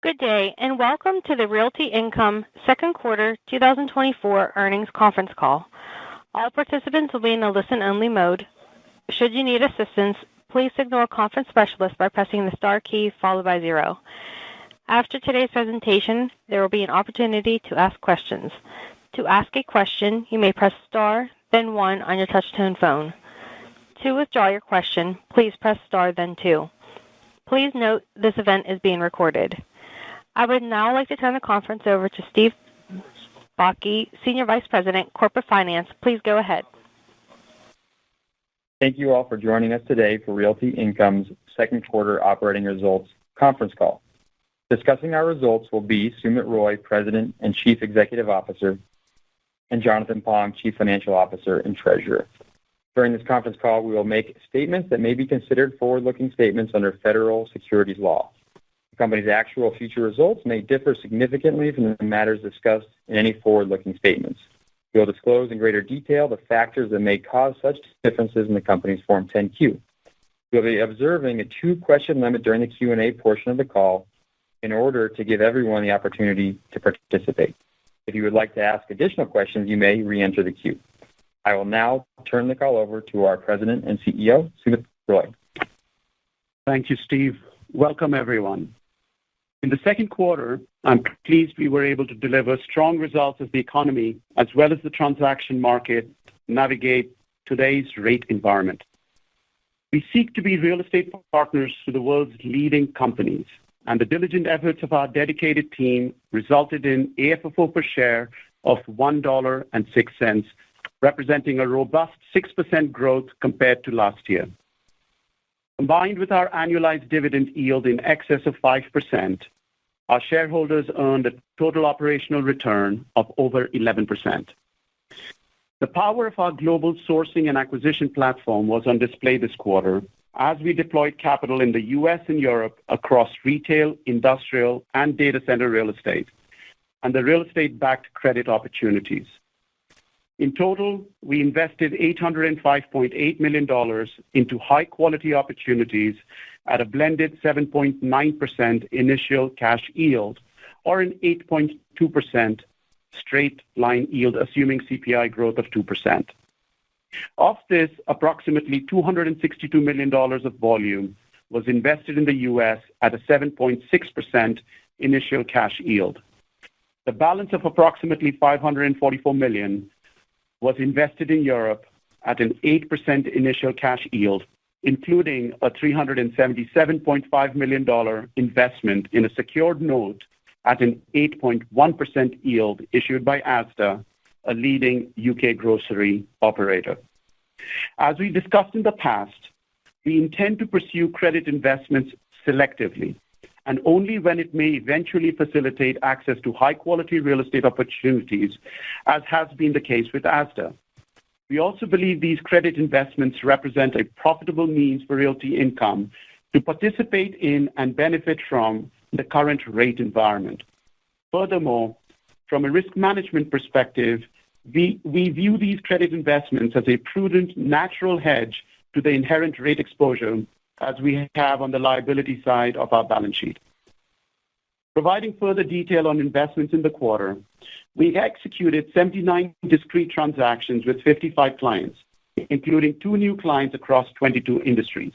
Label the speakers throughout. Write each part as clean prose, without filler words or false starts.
Speaker 1: Good day, and welcome to the Realty Income Second Quarter 2024 Earnings Conference Call. All participants will be in a listen-only mode. Should you need assistance, please signal a conference specialist by pressing the star key followed by 0. After today's presentation, there will be an opportunity to ask questions. To ask a question, you may press star, then 1 on your touch-tone phone. To withdraw your question, please press star, then 2. Please note this event is being recorded. I would now like to turn the conference over to Steve Bakke, Senior Vice President, Corporate Finance. Please go ahead.
Speaker 2: Thank you all for joining us today for Realty Income's second quarter operating results conference call. Discussing our results will be Sumit Roy, President and Chief Executive Officer, and Jonathan Pong, Chief Financial Officer and Treasurer. During this conference call, we will make statements that may be considered forward-looking statements under federal securities law. The company's actual future results may differ significantly from the matters discussed in any forward-looking statements. We will disclose in greater detail the factors that may cause such differences in the company's Form 10-Q. We will be observing a 2-question limit during the Q&A portion of the call in order to give everyone the opportunity to participate. If you would like to ask additional questions, you may re-enter the queue. I will now turn the call over to our President and CEO, Sumit Roy.
Speaker 3: Thank you, Steve. Welcome, everyone. In the second quarter, I'm pleased we were able to deliver strong results as the economy, as well as the transaction market, navigate today's rate environment. We seek to be real estate partners to the world's leading companies, and the diligent efforts of our dedicated team resulted in AFFO per share of $1.06, representing a robust 6% growth compared to last year. Combined with our annualized dividend yield in excess of 5%, our shareholders earned a total operational return of over 11%. The power of our global sourcing and acquisition platform was on display this quarter as we deployed capital in the U.S. and Europe across retail, industrial, and data center real estate, and the real estate-backed credit opportunities. In total, we invested $805.8 million into high-quality opportunities at a blended 7.9% initial cash yield, or an 8.2% straight-line yield, assuming CPI growth of 2%. Of this, approximately $262 million of volume was invested in the U.S. at a 7.6% initial cash yield. The balance of approximately $544 million was invested in Europe at an 8% initial cash yield, including a $377.5 million investment in a secured note at an 8.1% yield issued by Asda, a leading UK grocery operator. As we discussed in the past, we intend to pursue credit investments selectively, and only when it may eventually facilitate access to high-quality real estate opportunities, as has been the case with Asda. We also believe these credit investments represent a profitable means for Realty Income to participate in and benefit from the current rate environment. Furthermore, from a risk management perspective, we view these credit investments as a prudent, natural hedge to the inherent rate exposure as we have on the liability side of our balance sheet. Providing further detail on investments in the quarter, we executed 79 discrete transactions with 55 clients, including 2 new clients across 22 industries.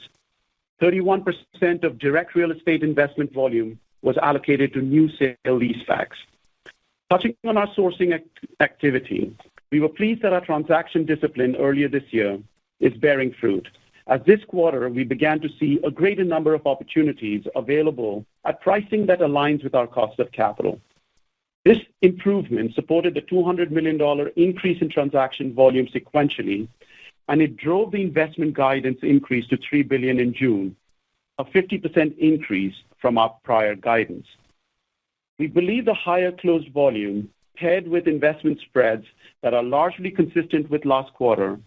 Speaker 3: 31% of direct real estate investment volume was allocated to new sale leasebacks. Touching on our sourcing activity, we were pleased that our transaction discipline earlier this year is bearing fruit, as this quarter we began to see a greater number of opportunities available at pricing that aligns with our cost of capital. This improvement supported the $200 million increase in transaction volume sequentially, and it drove the investment guidance increase to $3 billion in June, a 50% increase from our prior guidance. We believe the higher closed volume, paired with investment spreads that are largely consistent with last quarter,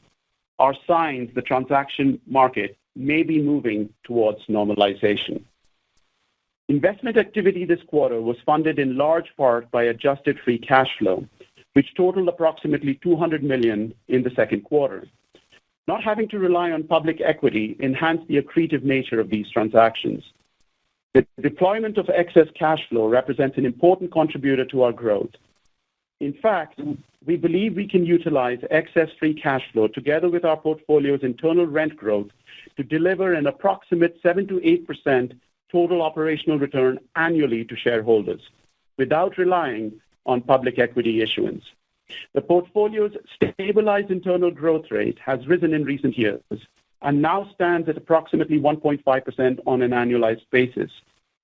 Speaker 3: are signs the transaction market may be moving towards normalization. Investment activity this quarter was funded in large part by adjusted free cash flow, which totaled approximately $200 million in the second quarter. Not having to rely on public equity enhanced the accretive nature of these transactions. The deployment of excess cash flow represents an important contributor to our growth. In fact, we believe we can utilize excess free cash flow together with our portfolio's internal rent growth to deliver an approximate 7 to 8% total operational return annually to shareholders without relying on public equity issuance. The portfolio's stabilized internal growth rate has risen in recent years and now stands at approximately 1.5% on an annualized basis,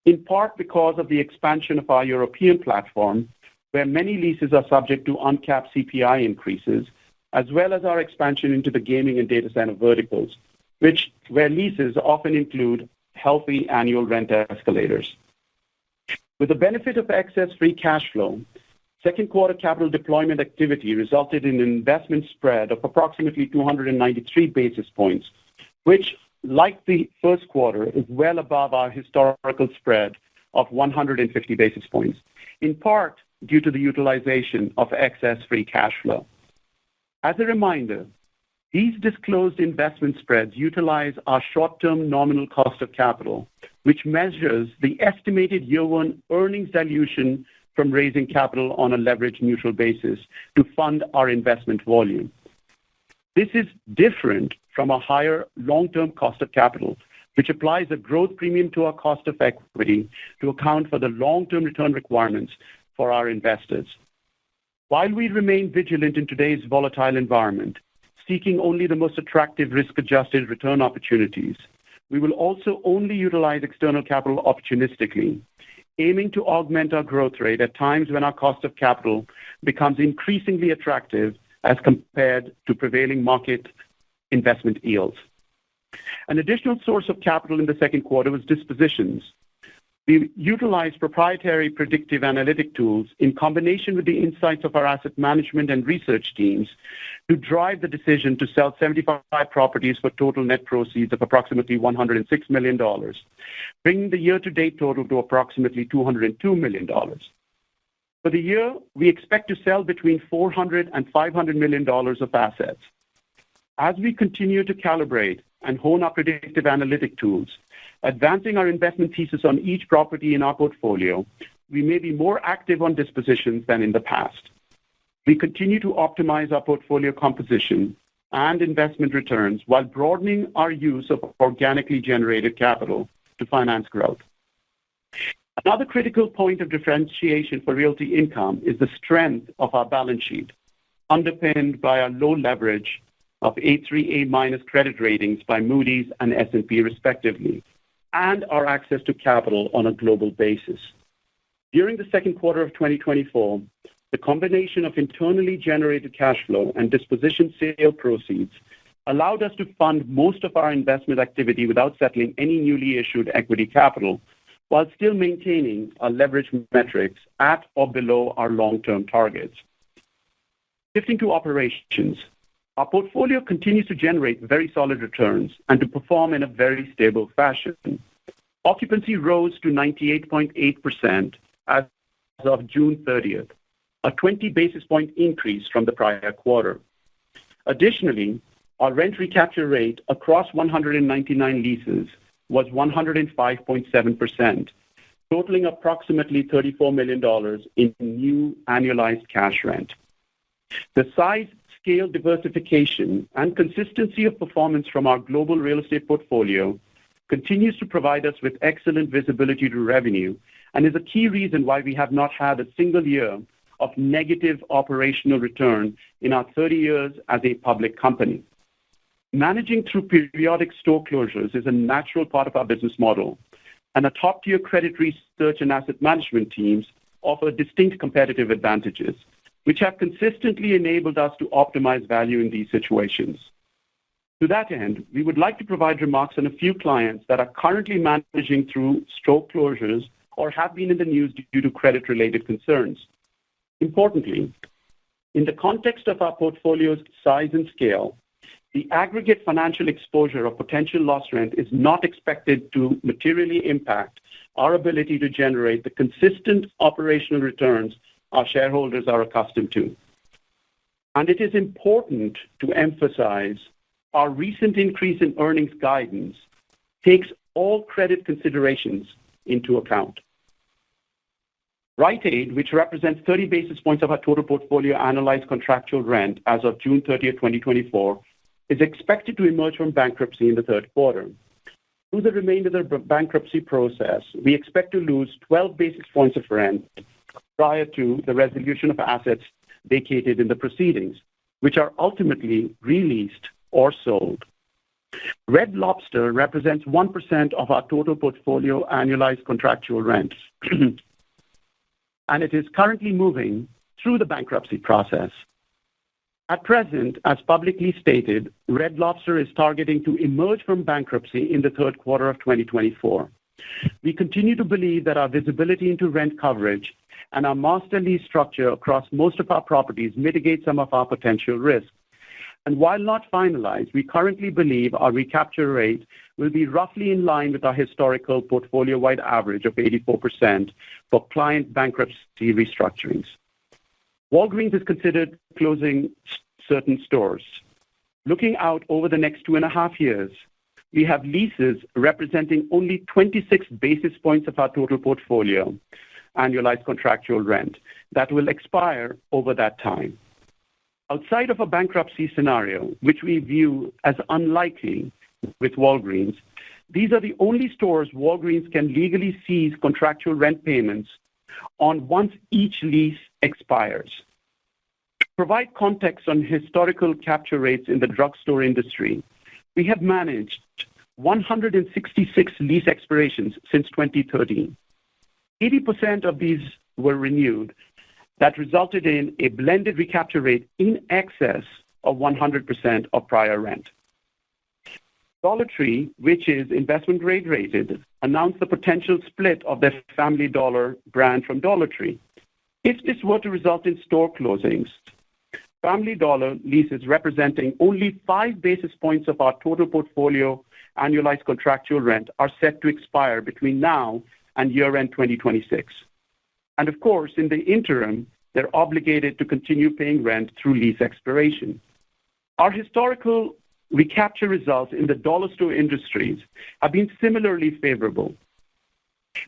Speaker 3: in part because of the expansion of our European platform, where many leases are subject to uncapped CPI increases, as well as our expansion into the gaming and data center verticals, where leases often include healthy annual rent escalators. With the benefit of excess free cash flow, second quarter capital deployment activity resulted in an investment spread of approximately 293 basis points, which, like the first quarter, is well above our historical spread of 150 basis points, in part due to the utilization of excess free cash flow. As a reminder, these disclosed investment spreads utilize our short-term nominal cost of capital, which measures the estimated year-one earnings dilution from raising capital on a leverage-neutral basis to fund our investment volume. This is different from a higher long-term cost of capital, which applies a growth premium to our cost of equity to account for the long-term return requirements for our investors. While we remain vigilant in today's volatile environment, seeking only the most attractive risk-adjusted return opportunities, we will also only utilize external capital opportunistically, aiming to augment our growth rate at times when our cost of capital becomes increasingly attractive as compared to prevailing market investment yields. An additional source of capital in the second quarter was dispositions. We utilized proprietary predictive analytic tools in combination with the insights of our asset management and research teams to drive the decision to sell 75 properties for total net proceeds of approximately $106 million, bringing the year-to-date total to approximately $202 million. For the year, we expect to sell between $400 and $500 million of assets. As we continue to calibrate and hone our predictive analytic tools, advancing our investment thesis on each property in our portfolio, we may be more active on dispositions than in the past. We continue to optimize our portfolio composition and investment returns while broadening our use of organically generated capital to finance growth. Another critical point of differentiation for Realty Income is the strength of our balance sheet, underpinned by our low leverage of A3/A- credit ratings by Moody's and S&P respectively, and our access to capital on a global basis. During the second quarter of 2024, the combination of internally generated cash flow and disposition sale proceeds allowed us to fund most of our investment activity without settling any newly issued equity capital, while still maintaining our leverage metrics at or below our long-term targets. Shifting to operations, our portfolio continues to generate very solid returns and to perform in a very stable fashion. Occupancy rose to 98.8% as of June 30th, a 20 basis point increase from the prior quarter. Additionally, our rent recapture rate across 199 leases was 105.7%, totaling approximately $34 million in new annualized cash rent. The size, scale, diversification, and consistency of performance from our global real estate portfolio continues to provide us with excellent visibility to revenue and is a key reason why we have not had a single year of negative operational return in our 30 years as a public company. Managing through periodic store closures is a natural part of our business model, and our top-tier credit research and asset management teams offer distinct competitive advantages, which have consistently enabled us to optimize value in these situations. To that end, we would like to provide remarks on a few clients that are currently managing through store closures or have been in the news due to credit-related concerns. Importantly, in the context of our portfolio's size and scale, the aggregate financial exposure of potential loss rent is not expected to materially impact our ability to generate the consistent operational returns our shareholders are accustomed to. And it is important to emphasize our recent increase in earnings guidance takes all credit considerations into account. Rite Aid, which represents 30 basis points of our total portfolio annualized contractual rent as of June 30th, 2024, is expected to emerge from bankruptcy in the third quarter. Through the remainder of the bankruptcy process, we expect to lose 12 basis points of rent prior to the resolution of assets vacated in the proceedings, which are ultimately released or sold. Red Lobster represents 1% of our total portfolio annualized contractual rents, and it is currently moving through the bankruptcy process. At present, as publicly stated, Red Lobster is targeting to emerge from bankruptcy in the third quarter of 2024. We continue to believe that our visibility into rent coverage and our master lease structure across most of our properties mitigate some of our potential risks. And while not finalized, we currently believe our recapture rate will be roughly in line with our historical portfolio-wide average of 84% for client bankruptcy restructurings. Walgreens is considered closing certain stores. Looking out over the next 2.5 years, we have leases representing only 26 basis points of our total portfolio annualized contractual rent that will expire over that time. Outside of a bankruptcy scenario, which we view as unlikely with Walgreens, these are the only stores Walgreens can legally seize contractual rent payments on once each lease expires. To provide context on historical capture rates in the drugstore industry, we have managed 166 lease expirations since 2013. 80% of these were renewed. That resulted in a blended recapture rate in excess of 100% of prior rent. Dollar Tree, which is investment grade rated, announced the potential split of their Family Dollar brand from Dollar Tree. If this were to result in store closings, Family Dollar leases representing only 5 basis points of our total portfolio annualized contractual rent are set to expire between now and year-end 2026. And of course, in the interim, they're obligated to continue paying rent through lease expiration. Our historical recapture results in the dollar store industries have been similarly favorable.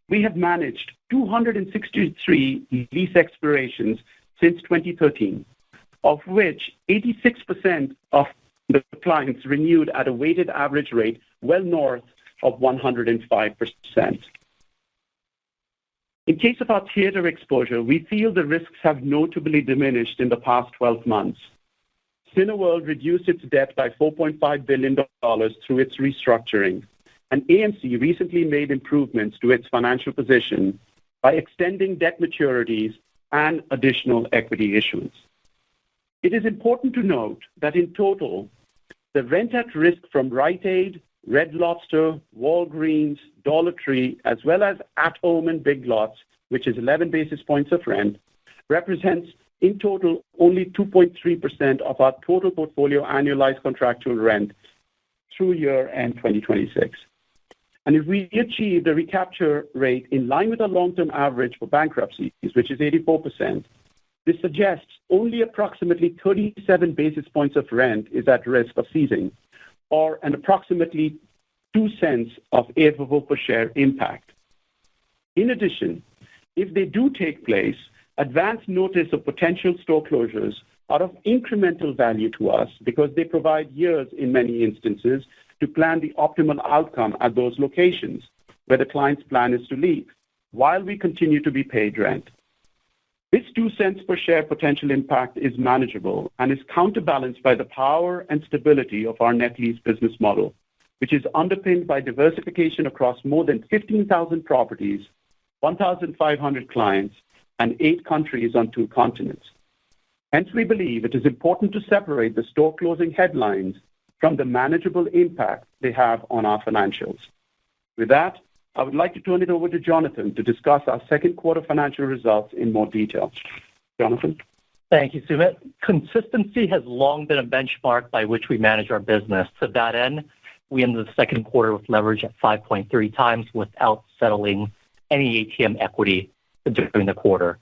Speaker 3: We have managed 263 lease expirations since 2013, of which 86% of the clients renewed at a weighted average rate well north of 105%. In case of our theater exposure, we feel the risks have notably diminished in the past 12 months. Cineworld reduced its debt by $4.5 billion through its restructuring, and AMC recently made improvements to its financial position by extending debt maturities and additional equity issuance. It is important to note that in total, the rent at risk from Rite Aid, Red Lobster, Walgreens, Dollar Tree, as well as At Home and Big Lots, which is 11 basis points of rent, represents in total only 2.3% of our total portfolio annualized contractual rent through year-end 2026. And if we achieve the recapture rate in line with our long-term average for bankruptcies, which is 84%, this suggests only approximately 37 basis points of rent is at risk of seizing, or an approximately 2 cents of AFFO per share impact. In addition, if they do take place, advance notice of potential store closures are of incremental value to us because they provide years, in many instances, to plan the optimal outcome at those locations where the client's plan is to leave, while we continue to be paid rent. This 2 cents per share potential impact is manageable and is counterbalanced by the power and stability of our net lease business model, which is underpinned by diversification across more than 15,000 properties, 1,500 clients, and 8 countries on 2 continents. Hence, we believe it is important to separate the store closing headlines from the manageable impact they have on our financials. With that, I would like to turn it over to Jonathan to discuss our second quarter financial results in more detail. Jonathan?
Speaker 4: Thank you, Sumit. Consistency has long been a benchmark by which we manage our business. To that end, we ended the second quarter with leverage at 5.3 times without settling any ATM equity during the quarter.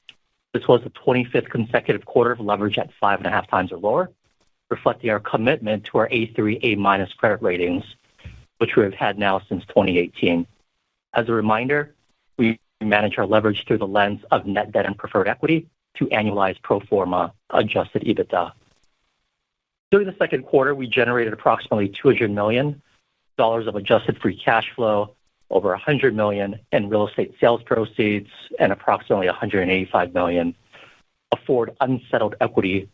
Speaker 4: This was the 25th consecutive quarter of leverage at 5.5 times or lower, reflecting our commitment to our A3, A- credit ratings, which we have had now since 2018. As a reminder, we manage our leverage through the lens of net debt and preferred equity to annualize pro forma adjusted EBITDA. During the second quarter, we generated approximately $200 million of adjusted free cash flow, over $100 million in real estate sales proceeds, and approximately $185 million of forward unsettled equity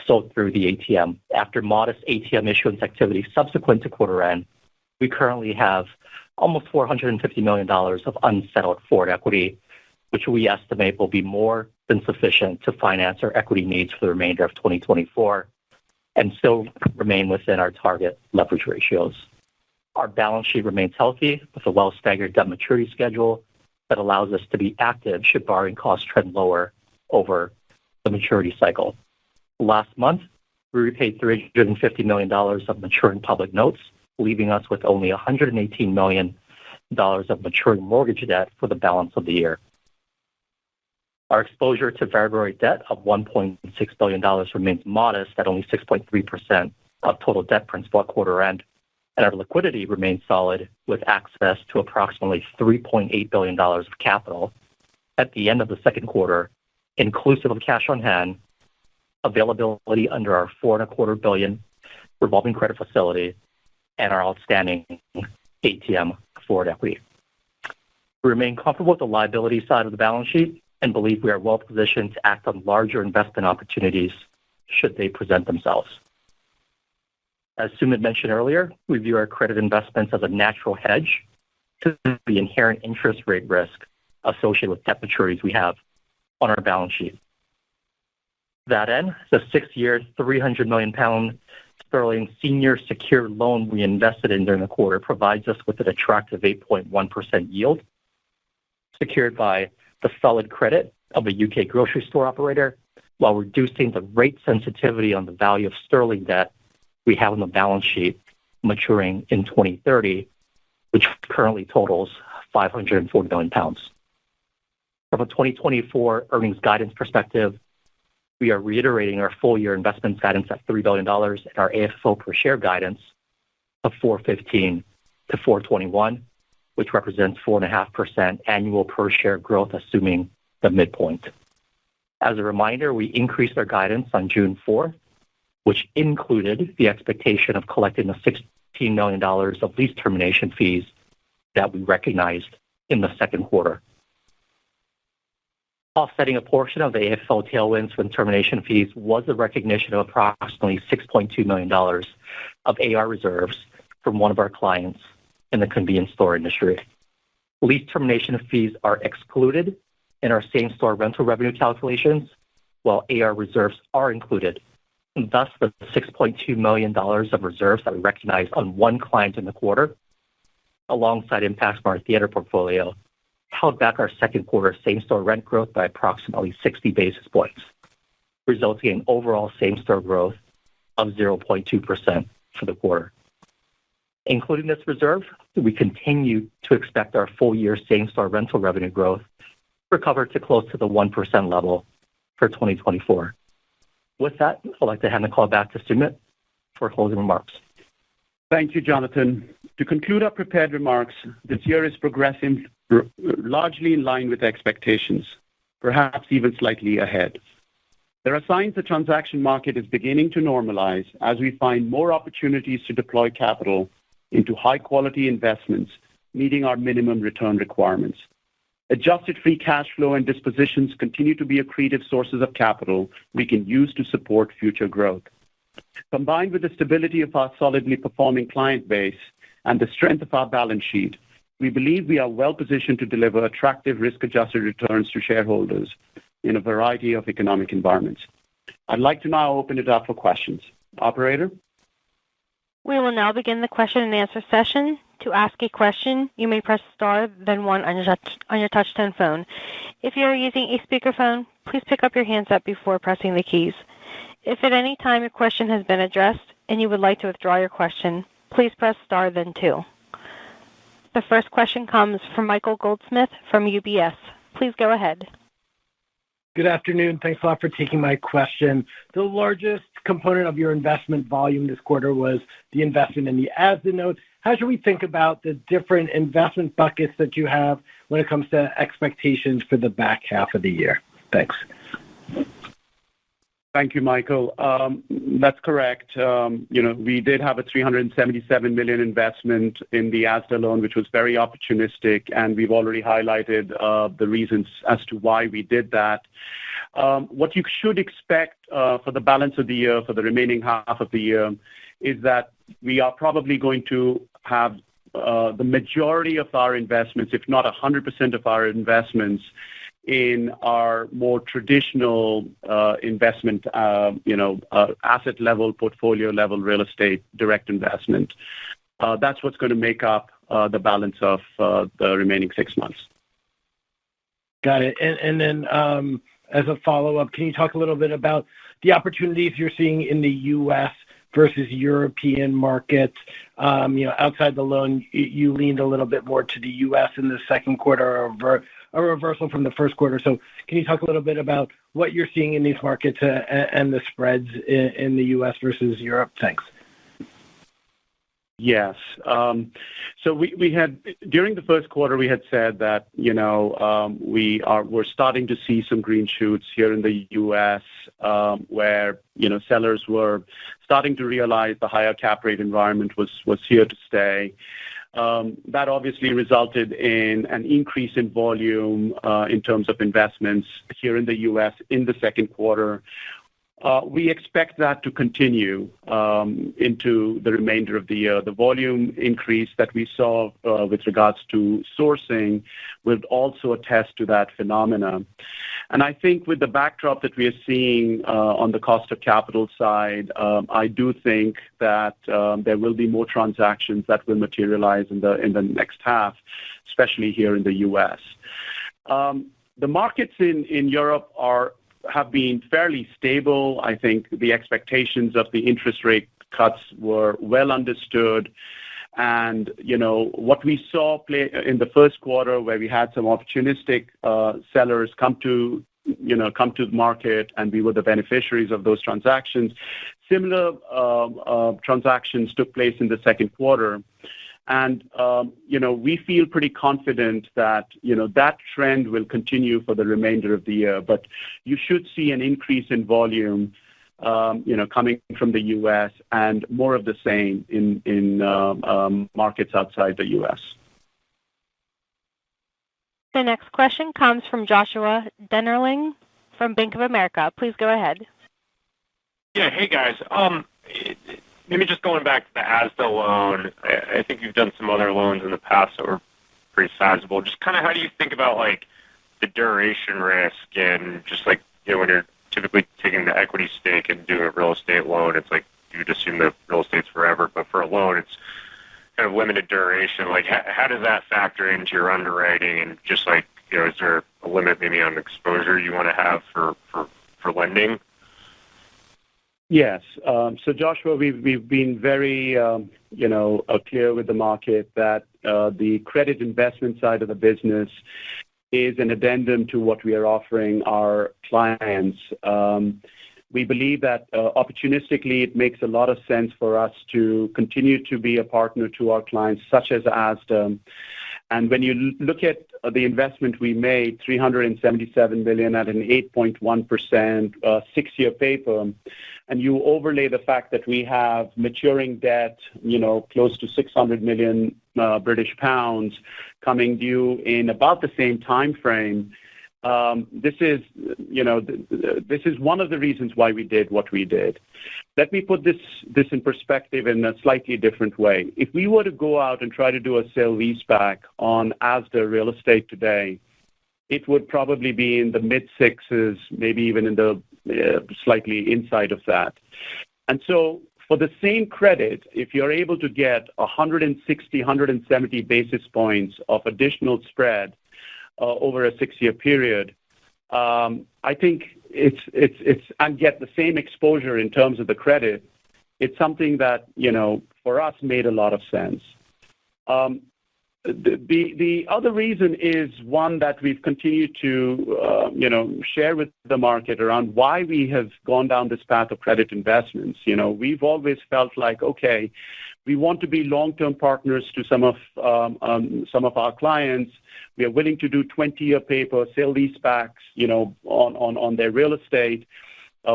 Speaker 4: sold through the ATM. After modest ATM issuance activity subsequent to quarter end, we currently have almost $450 million of unsettled forward equity, which we estimate will be more than sufficient to finance our equity needs for the remainder of 2024 and still remain within our target leverage ratios. Our balance sheet remains healthy with a well-staggered debt maturity schedule that allows us to be active should borrowing costs trend lower over the maturity cycle. Last month, we repaid $350 million of maturing public notes, leaving us with only $118 million of maturing mortgage debt for the balance of the year. Our exposure to variable rate debt of $1.6 billion remains modest at only 6.3% of total debt principal at quarter end, and our liquidity remains solid with access to approximately $3.8 billion of capital at the end of the second quarter, inclusive of cash on hand, availability under our $4.25 billion revolving credit facility, and our outstanding ATM forward equity. We remain comfortable with the liability side of the balance sheet and believe we are well positioned to act on larger investment opportunities should they present themselves. As Sumit mentioned earlier, we view our credit investments as a natural hedge to the inherent interest rate risk associated with debt maturities we have on our balance sheet. To that end, the 6-year, £300 million senior secured loan we invested in during the quarter provides us with an attractive 8.1% yield, secured by the solid credit of a UK grocery store operator, while reducing the rate sensitivity on the value of sterling debt we have on the balance sheet maturing in 2030, which currently totals £540 million. From a 2024 earnings guidance perspective, we are reiterating our full-year investment guidance at $3 billion and our AFFO per share guidance of $4.15 to $4.21, which represents 4.5% annual per share growth, assuming the midpoint. As a reminder, we increased our guidance on June 4th, which included the expectation of collecting the $16 million of lease termination fees that we recognized in the second quarter. Offsetting a portion of the AFFO tailwinds from termination fees was the recognition of approximately $6.2 million of AR reserves from one of our clients in the convenience store industry. Lease termination fees are excluded in our same-store rental revenue calculations, while AR reserves are included. And thus, the $6.2 million of reserves that we recognized on one client in the quarter, alongside impacts from our theater portfolio, held back our second quarter same-store rent growth by approximately 60 basis points, resulting in overall same-store growth of 0.2% for the quarter. Including this reserve, we continue to expect our full-year same-store rental revenue growth to recover to close to the 1% level for 2024. With that, I'd like to hand the call back to Sumit for closing remarks.
Speaker 3: Thank you, Jonathan. To conclude our prepared remarks, this year is progressing largely in line with expectations, perhaps even slightly ahead. There are signs the transaction market is beginning to normalize as we find more opportunities to deploy capital into high-quality investments, meeting our minimum return requirements. Adjusted free cash flow and dispositions continue to be accretive sources of capital we can use to support future growth. Combined with the stability of our solidly performing client base and the strength of our balance sheet, we believe we are well positioned to deliver attractive risk-adjusted returns to shareholders in a variety of economic environments. I'd like to now open it up for questions. Operator?
Speaker 1: We will now begin the question and answer session. To ask a question, you may press star, then one on your touch-tone phone. If you are using a speakerphone, please pick up your handset before pressing the keys. If at any time your question has been addressed and you would like to withdraw your question, please press star, then two. The first question comes from Michael Goldsmith from UBS. Please go ahead.
Speaker 5: Good afternoon. Thanks a lot for taking my question. The largest component of your investment volume this quarter was the investment in the Asda notes. how should we think about the different investment buckets that you have when it comes to expectations for the back half of the year? Thanks.
Speaker 3: Thank you, Michael. That's correct. We did have a $377 million investment in the ASDA loan, which was very opportunistic, and we've already highlighted the reasons as to why we did that. What you should expect for the balance of the year, for the remaining half of the year, is that we are probably going to have the majority of our investments, if not 100% of our investments, in our more traditional investment, asset level, portfolio level real estate direct investment. That's what's going to make up the balance of the remaining 6 months.
Speaker 5: Got it. And then as a follow-up, can you talk a little bit about the opportunities you're seeing in the U.S. versus European markets? Outside the loan, you leaned a little bit more to the U.S. in the second quarter, a reversal from the first quarter. So can you talk a little bit about what you're seeing in these markets and the spreads in the U.S. versus Europe? Thanks.
Speaker 3: Yes. So we had, during the first quarter, we had said that, we're starting to see some green shoots here in the U.S. Where, sellers were starting to realize the higher cap rate environment was here to stay. That obviously resulted in an increase in volume in terms of investments here in the U.S. in the second quarter. We expect that to continue into the remainder of the year. The volume increase that we saw with regards to sourcing will also attest to that phenomenon. And I think with the backdrop that we are seeing on the cost of capital side, I do think that there will be more transactions that will materialize in the next half, especially here in the U.S. The markets in Europe have been fairly stable. I think the expectations of the interest rate cuts were well understood. And, what we saw play in the first quarter where we had some opportunistic sellers come to the market, and we were the beneficiaries of those transactions. Similar transactions took place in the second quarter. And, we feel pretty confident that, that trend will continue for the remainder of the year. But you should see an increase in volume, coming from the U.S. and more of the same in markets outside the U.S.
Speaker 1: The next question comes from Joshua Dennerlein from Bank of America. Please go ahead.
Speaker 6: Yeah, hey guys. Maybe just going back to the ASDA loan, I think you've done some other loans in the past that were pretty sizable. Just kind of how do you think about like the duration risk and just like, when you're typically taking the equity stake and doing a real estate loan, it's like you would assume the real estate's forever, but for a loan, it's kind of limited duration. Like how does that factor into your underwriting and just like, is there a limit maybe on exposure you want to have for lending?
Speaker 3: Yes. So Joshua, we've been very, clear with the market that the credit investment side of the business is an addendum to what we are offering our clients. We believe that opportunistically it makes a lot of sense for us to continue to be a partner to our clients, such as ASDA. And when you look at the investment we made, $377 million at an 8.1% 6-year paper, and you overlay the fact that we have maturing debt, close to 600 million British pounds coming due in about the same time frame. This is one of the reasons why we did what we did. Let me put this in perspective in a slightly different way. If we were to go out and try to do a sale leaseback on ASDA real estate today, it would probably be in the mid-sixes, maybe even in the slightly inside of that. And so for the same credit, if you're able to get 160, 170 basis points of additional spread over a 6-year period, I think it's and get the same exposure in terms of the credit, it's something that, for us made a lot of sense. The other reason is one that we've continued to, share with the market around why we have gone down this path of credit investments. We've always felt like, okay, we want to be long-term partners to some of our clients. We are willing to do 20-year paper, sale leasebacks, on their real estate.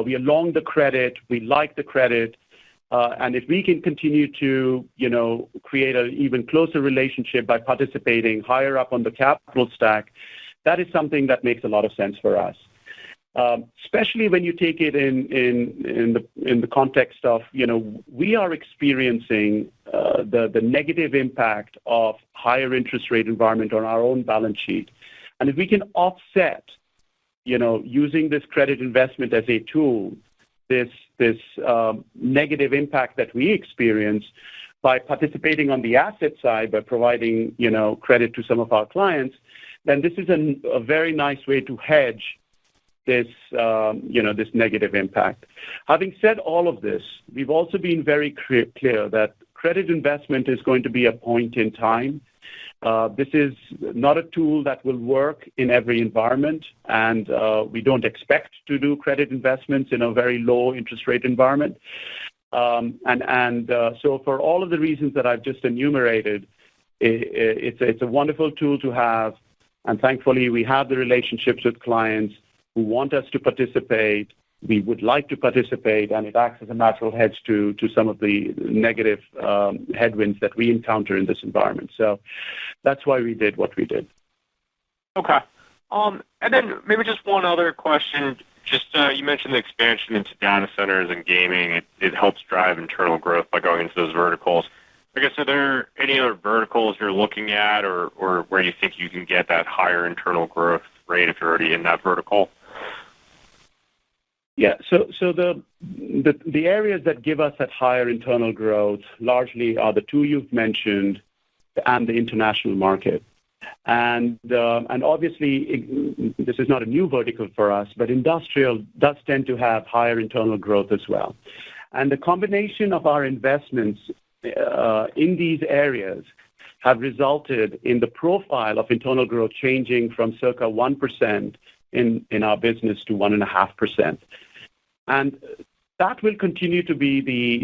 Speaker 3: We are long the credit. We like the credit. And if we can continue to, create an even closer relationship by participating higher up on the capital stack, that is something that makes a lot of sense for us. Especially when you take it in the context of, we are experiencing the negative impact of higher interest rate environment on our own balance sheet. And if we can offset, using this credit investment as a tool, this negative impact that we experience by participating on the asset side, by providing, credit to some of our clients, then this is a very nice way to hedge this negative impact. Having said all of this, we've also been very clear that credit investment is going to be a point in time. This is not a tool that will work in every environment, and we don't expect to do credit investments in a very low interest rate environment. So for all of the reasons that I've just enumerated, it's a wonderful tool to have, and thankfully we have the relationships with clients who want us to participate. We would like to participate, and it acts as a natural hedge to some of the negative headwinds that we encounter in this environment. So that's why we did what we did.
Speaker 6: Okay. And then maybe just one other question. Just you mentioned the expansion into data centers and gaming. It helps drive internal growth by going into those verticals. I guess, are there any other verticals you're looking at or where you think you can get that higher internal growth rate if you're already in that vertical?
Speaker 3: Yeah. So the areas that give us that higher internal growth largely are the two you've mentioned and the international market. And obviously, this is not a new vertical for us, but industrial does tend to have higher internal growth as well. And the combination of our investments in these areas have resulted in the profile of internal growth changing from circa 1% in our business to 1.5%. And that will continue to be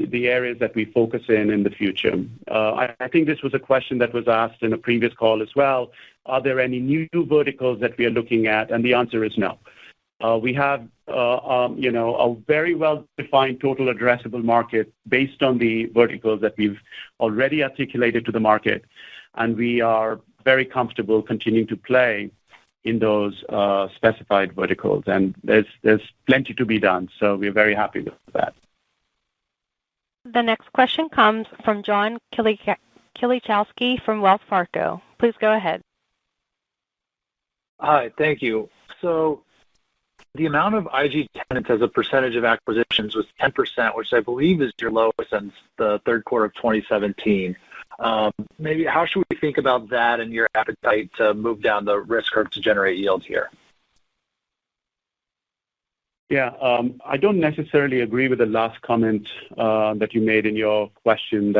Speaker 3: the areas that we focus in the future. I think this was a question that was asked in a previous call as well. Are there any new verticals that we are looking at? And the answer is no. We have, a very well-defined total addressable market based on the verticals that we've already articulated to the market, and we are very comfortable continuing to play in those specified verticals. And there's plenty to be done, so we're very happy with that.
Speaker 1: The next question comes from John Kilichowski from Wells Fargo. Please go ahead.
Speaker 7: Hi, thank you. So the amount of IG tenants as a percentage of acquisitions was 10%, which I believe is your lowest since the third quarter of 2017. Maybe how should we think about that and your appetite to move down the risk curve to generate yield here?
Speaker 3: Yeah, I don't necessarily agree with the last comment that you made in your question,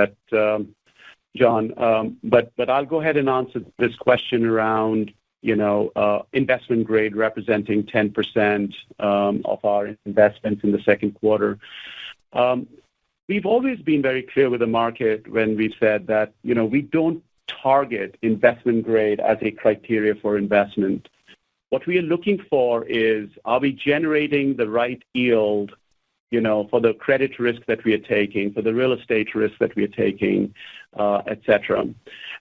Speaker 3: John. But I'll go ahead and answer this question around, investment grade representing 10% of our investments in the second quarter. We've always been very clear with the market when we've said that, we don't target investment grade as a criteria for investment. What we are looking for is, are we generating the right yield, for the credit risk that we are taking, for the real estate risk that we are taking, et cetera.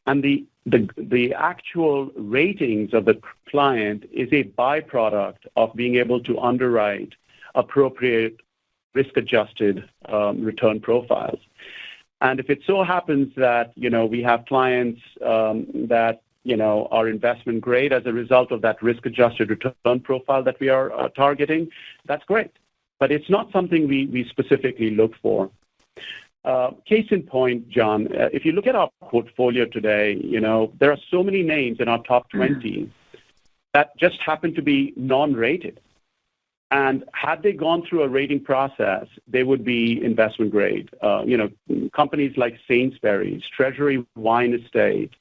Speaker 3: And the actual ratings of the client is a byproduct of being able to underwrite appropriate risk-adjusted return profiles. And if it so happens that, we have clients that, are investment grade as a result of that risk-adjusted return profile that we are targeting, that's great. But it's not something we specifically look for. Case in point, John, if you look at our portfolio today, there are so many names in our top 20 that just happen to be non-rated. And had they gone through a rating process, they would be investment grade. Companies like Sainsbury's, Treasury Wine Estate,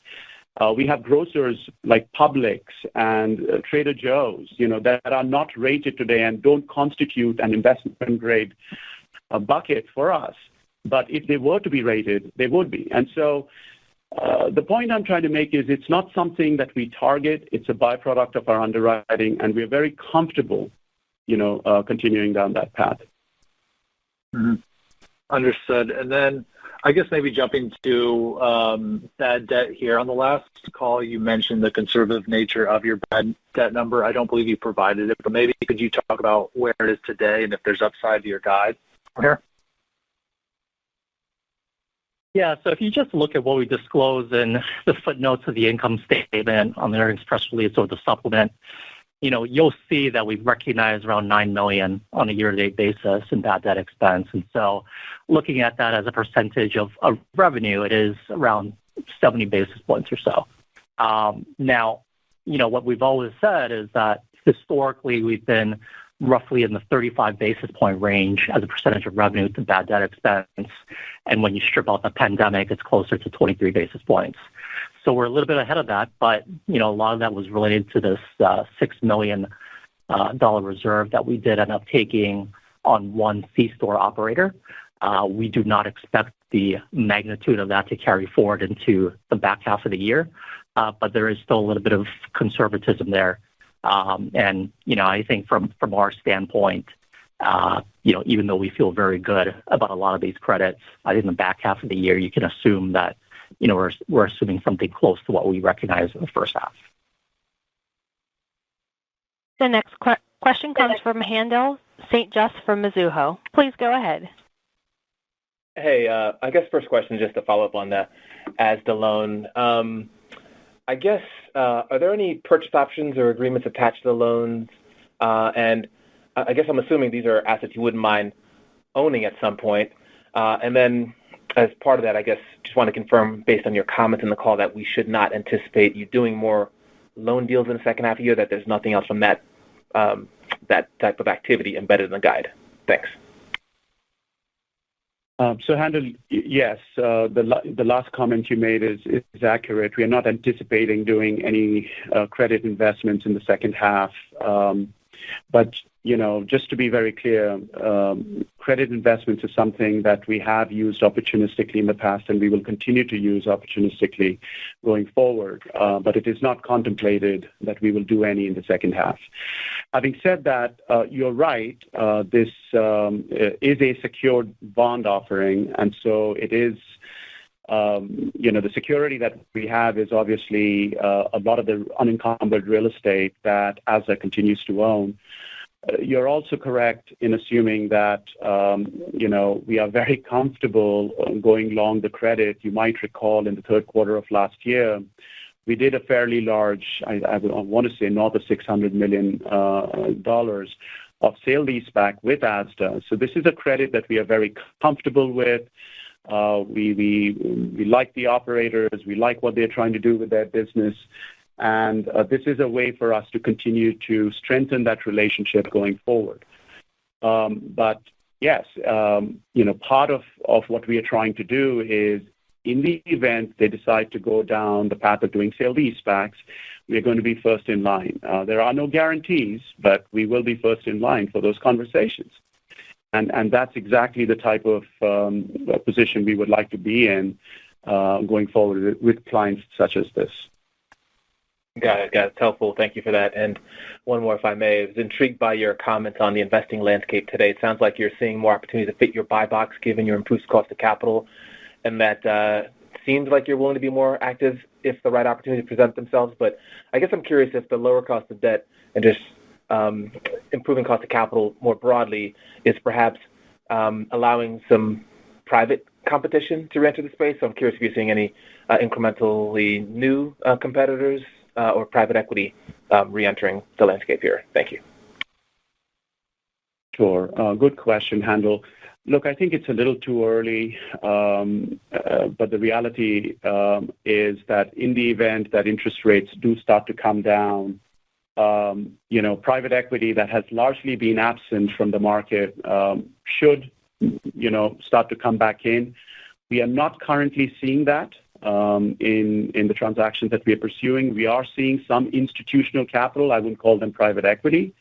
Speaker 3: We have grocers like Publix and Trader Joe's, that are not rated today and don't constitute an investment grade bucket for us. But if they were to be rated, they would be. And so the point I'm trying to make is it's not something that we target. It's a byproduct of our underwriting, and we're very comfortable, continuing down that path.
Speaker 7: Mm-hmm. Understood. And then I guess maybe jumping to bad debt here. On the last call, you mentioned the conservative nature of your bad debt number. I don't believe you provided it, but maybe could you talk about where it is today and if there's upside to your guide here?
Speaker 4: Yeah, so if you just look at what we disclose in the footnotes of the income statement on the earnings press release or the supplement, you'll see that we've recognized around $9 million on a year-to-date basis in bad debt expense. And so looking at that as a percentage of revenue, it is around 70 basis points or so. Now, what we've always said is that historically we've been roughly in the 35 basis point range as a percentage of revenue to bad debt expense. And when you strip out the pandemic, it's closer to 23 basis points. So we're a little bit ahead of that, but, a lot of that was related to this $6 million reserve that we did end up taking on one C-store operator. We do not expect the magnitude of that to carry forward into the back half of the year, but there is still a little bit of conservatism there. And, I think from our standpoint, even though we feel very good about a lot of these credits, I think in the back half of the year, you can assume that, we're assuming something close to what we recognize in the first half.
Speaker 1: The next question comes from Haendel St. Juste from Mizuho. Please go ahead.
Speaker 8: Hey, I guess first question, just to follow up on the ASDA loan. I guess, are there any purchase options or agreements attached to the loans? And I guess I'm assuming these are assets you wouldn't mind owning at some point. And then as part of that, I guess, just want to confirm, based on your comments in the call, that we should not anticipate you doing more loan deals in the second half of the year, that there's nothing else from that type of activity embedded in the guide. Thanks.
Speaker 3: So, Handel, yes, the last comment you made is accurate. We are not anticipating doing any credit investments in the second half. But, just to be very clear, credit investments is something that we have used opportunistically in the past, and we will continue to use opportunistically going forward. But it is not contemplated that we will do any in the second half. Having said that, you're right. This is a secured bond offering, and so it is. The security that we have is obviously a lot of the unencumbered real estate that ASDA continues to own. You're also correct in assuming that, we are very comfortable going long the credit. You might recall in the third quarter of last year, we did a fairly large, I want to say north of $600 million of sale leaseback with ASDA. So this is a credit that we are very comfortable with. We like the operators. We like what they're trying to do with their business. And this is a way for us to continue to strengthen that relationship going forward. But yes, part of what we are trying to do is, in the event they decide to go down the path of doing sale leasebacks, we are going to be first in line. There are no guarantees, but we will be first in line for those conversations. And that's exactly the type of position we would like to be in going forward with clients such as this.
Speaker 8: Got it. It's helpful. Thank you for that. And one more, if I may. I was intrigued by your comments on the investing landscape today. It sounds like you're seeing more opportunities to fit your buy box given your improved cost of capital, and that seems like you're willing to be more active if the right opportunities present themselves. But I guess I'm curious if the lower cost of debt and just improving cost of capital more broadly is perhaps allowing some private competition to enter the space. So I'm curious if you're seeing any incrementally new competitors or private equity re-entering the landscape here. Thank you.
Speaker 3: Sure. Good question, Handel. Look, I think it's a little too early, but the reality is that in the event that interest rates do start to come down, private equity that has largely been absent from the market should, start to come back in. We are not currently seeing that. in the transactions that we are pursuing. We are seeing some institutional capital, I wouldn't call them private equity,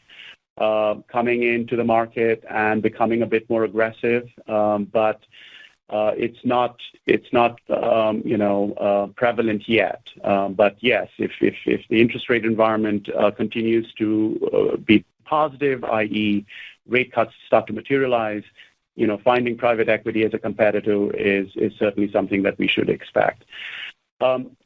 Speaker 3: coming into the market and becoming a bit more aggressive. But it's not prevalent yet. But yes, if the interest rate environment continues to be positive, i.e., rate cuts start to materialize, finding private equity as a competitor is certainly something that we should expect.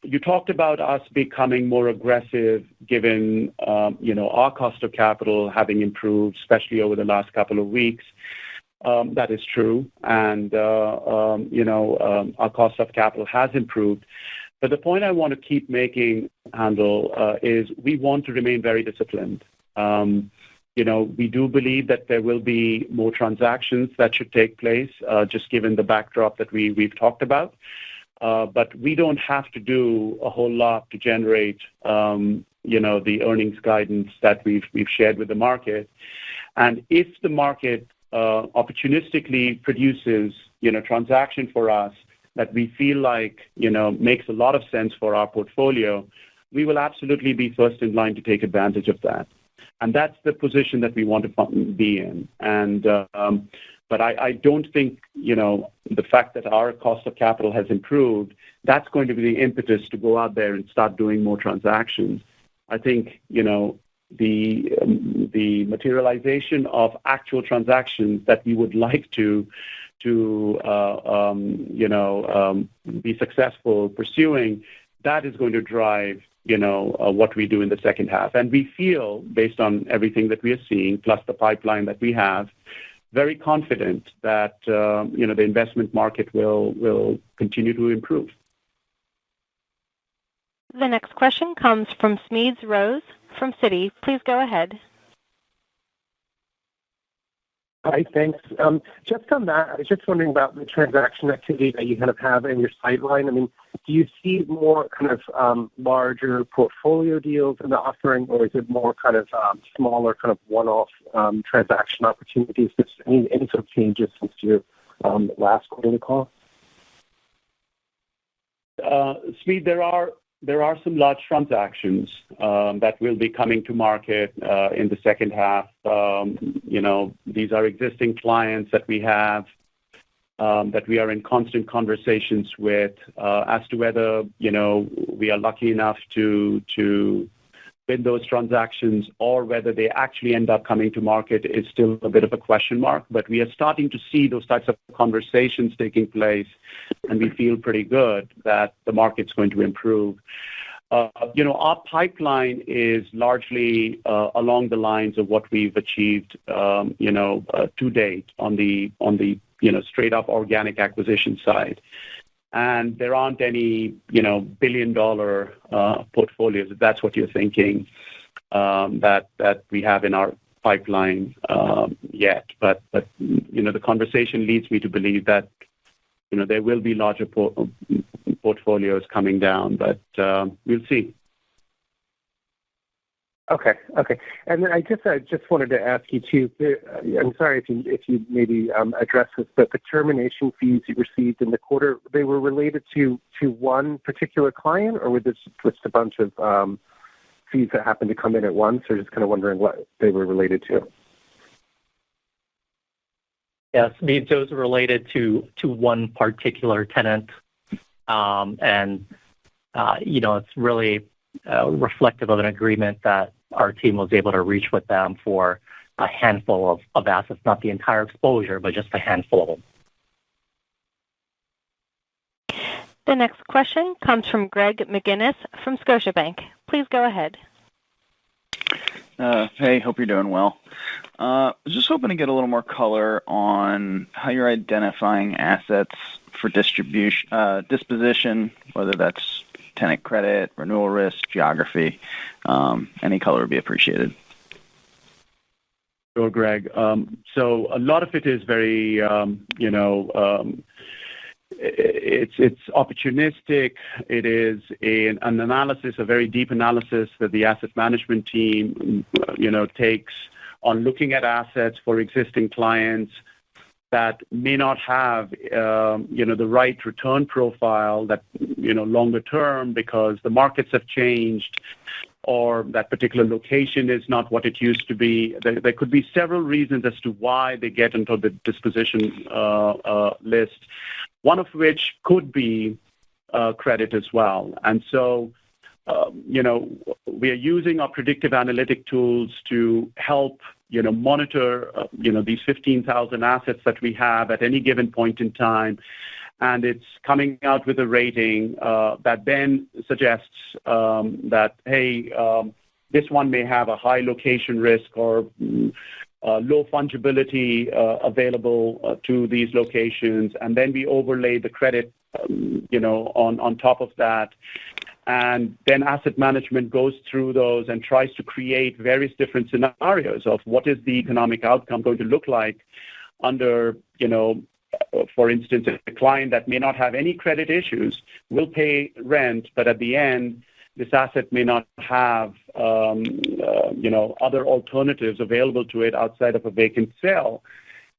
Speaker 3: You talked about us becoming more aggressive given, our cost of capital having improved, especially over the last couple of weeks. That is true. And, our cost of capital has improved. But the point I want to keep making, Handel, is we want to remain very disciplined. We do believe that there will be more transactions that should take place, just given the backdrop that we've talked about. But we don't have to do a whole lot to generate, the earnings guidance that we've shared with the market. And if the market opportunistically produces, transaction for us that we feel like, makes a lot of sense for our portfolio, we will absolutely be first in line to take advantage of that. And that's the position that we want to be in. And but I don't think, the fact that our cost of capital has improved, that's going to be the impetus to go out there and start doing more transactions. I think, the materialization of actual transactions that we would like to be successful pursuing, that is going to drive what we do in the second half. And we feel, based on everything that we are seeing, plus the pipeline that we have, very confident that, the investment market will continue to improve.
Speaker 1: The next question comes from Smedes Rose from Citi. Please go ahead.
Speaker 9: Hi, thanks. Just on that, I was just wondering about the transaction activity that you kind of have in your sideline. I mean, do you see more kind of larger portfolio deals in the offering, or is it more kind of smaller kind of one-off transaction opportunities? Just any sort of changes since your last quarterly call?
Speaker 3: Smeed, there are some large transactions that will be coming to market in the second half. These are existing clients that we have, that we are in constant conversations with as to whether, we are lucky enough to win those transactions or whether they actually end up coming to market is still a bit of a question mark. But we are starting to see those types of conversations taking place, and we feel pretty good that the market's going to improve. Our pipeline is largely along the lines of what we've achieved, to date on the straight up organic acquisition side. And there aren't any, billion-dollar portfolios, if that's what you're thinking, that we have in our pipeline yet. But the conversation leads me to believe that, there will be larger portfolios coming down, but we'll see.
Speaker 9: Okay. And then I just wanted to ask you too. I'm sorry if you maybe addressed this, but the termination fees you received in the quarter, they were related to one particular client, or was this just a bunch of fees that happened to come in at once? Or just kind of wondering what they were related to.
Speaker 4: Yes, those are related to one particular tenant, and it's really reflective of an agreement that our team was able to reach with them for a handful of assets, not the entire exposure, but just a handful of them.
Speaker 1: The next question comes from Greg McGinnis from Scotiabank. Please go ahead.
Speaker 10: Hey, hope you're doing well. I was just hoping to get a little more color on how you're identifying assets for disposition, whether that's tenant credit, renewal risk, geography. Any color would be appreciated.
Speaker 3: Sure, Greg. So a lot of it is very, it's opportunistic. It is an analysis, a very deep analysis that the asset management team, takes on looking at assets for existing clients, that may not have, the right return profile that, longer term because the markets have changed or that particular location is not what it used to be. There could be several reasons as to why they get into the disposition list, one of which could be credit as well. And so, we are using our predictive analytic tools to help, monitor, these 15,000 assets that we have at any given point in time. And it's coming out with a rating that then suggests that, hey, this one may have a high location risk or low fungibility available to these locations. And then we overlay the credit, on top of that. And then asset management goes through those and tries to create various different scenarios of what is the economic outcome going to look like under, for instance, a client that may not have any credit issues will pay rent, but at the end, this asset may not have, other alternatives available to it outside of a vacant sale.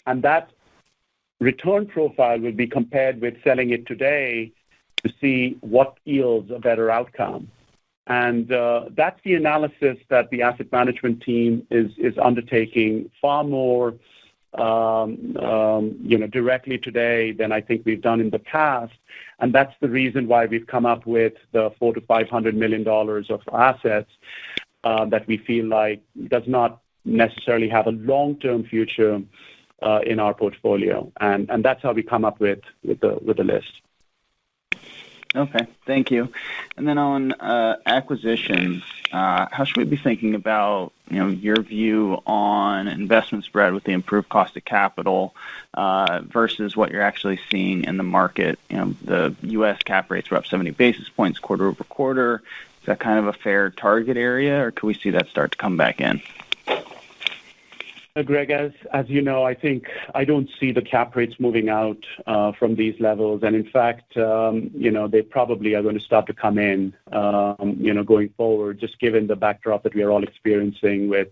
Speaker 3: And that return profile will be compared with selling it today to see what yields a better outcome. And that's the analysis that the asset management team is undertaking far more, directly today than I think we've done in the past. And that's the reason why we've come up with the $400 to $500 million of assets that we feel like does not necessarily have a long-term future in our portfolio. And that's how we come up with the list.
Speaker 10: Okay, thank you. And then on acquisitions, how should we be thinking about, your view on investment spread with the improved cost of capital versus what you're actually seeing in the market? The U.S. cap rates were up 70 basis points quarter over quarter. Is that kind of a fair target area, or could we see that start to come back in?
Speaker 3: Greg, as you know, I think I don't see the cap rates moving out from these levels. And in fact, they probably are going to start to come in, going forward, just given the backdrop that we are all experiencing with